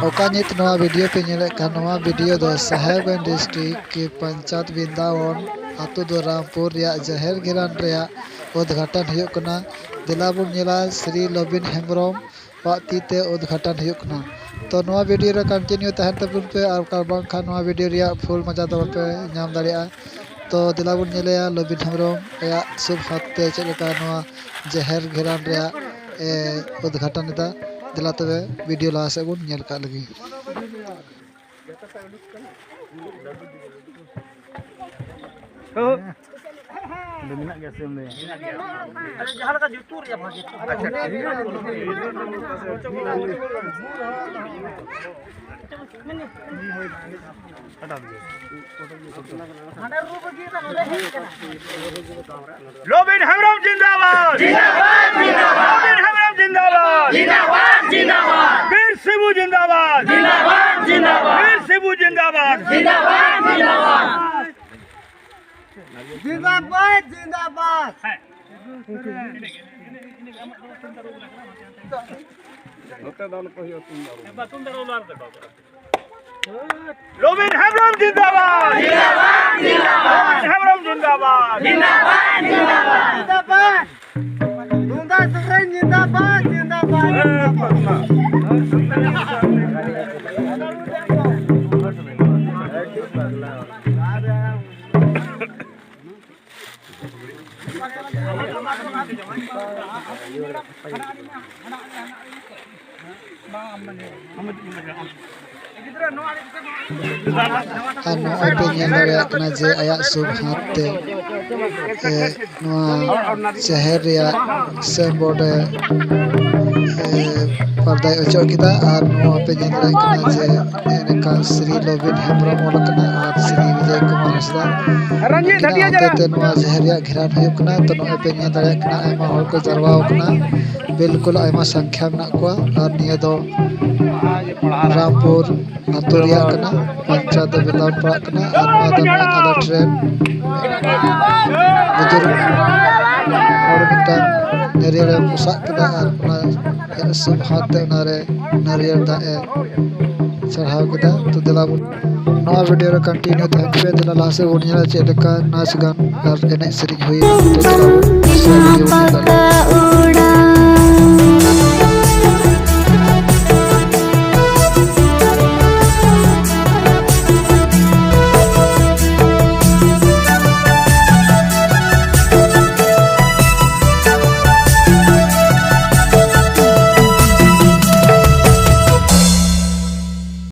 ओका नित नवा वीडियो पे नेले का नवा वीडियो दो साहेबगंज डिस्ट्रिक्ट के पंचायत बिंदावन आतु दो रामपुर रिया जहेर गिरान रिया उद्घाटन हुयुक कना दिला बुन नेला श्री लबिन हेम्ब्रम तीते उद्घाटन हुयुक कना। तो नवा वीडियो रे कंटिन्यू तहन तबुन पे और कारबां खान नवा वीडियो रिया फुल मजा दो पे नाम दाड़िया। तो दिला बुन नेलेया लबिन हेम्ब्रम या शुभ हाथ चेलका नवा जहेर गिरान रिया उद्घाटन दा दिला तबे वीडियो ला से बुन नेल का लगी। Dominak gak sih mbak? Ada jalan kan jutur ya pak? Lobin Hembrom जिंदाबाद! जिंदाबाद! जिंदाबाद! Lobin Hembrom जिंदाबाद! जिंदाबाद! जिंदाबाद! वीर शिबू जिंदाबाद! जिंदाबाद! जिंदाबाद! वीर शिबू जिंदाबाद! जिंदाबाद! जिंदाबाद! जिंदाबाद जिंदाबाद Lobin Hembrom जिंदाबाद! जिंदाबाद! जिंदाबाद! Hembrom जिंदाबाद! जिंदाबाद! जिंदाबाद! जिंदाबाद दूंगा सुरेन जिंदाबाद जिंदाबाद anu apa yang kena je ayak sub hati शहर या सेम्बोर्ड पर्दाय ओचो किदा और नो पे जेंद्रा कना जे एनका श्री लबिन हेम्ब्रम ओलकना और श्री विजय कुमार हंसदा रंजी धटिया जरा ते नो शहर या घेरान हुयुक कना तो नो पे जेंद्रा कना आयमा हर को जरवाओ कना बिल्कुल आयमा संख्या में कोआ और निया दो रामपुर आतुरिया कना पंचायत बिलाव पड़ा कना और नो दो आला ट्रेन बुजुर्ग और मिटा नारियल पोशाक कदा और शुभ हाथ नारे नारियल दा चढ़ाव कदा। तो दिला नवा वीडियो रे कंटिन्यू तहन पे दिला लासे उनिया चेलका नाच गान और एने सेरिंग हुई तो दिला वीडियो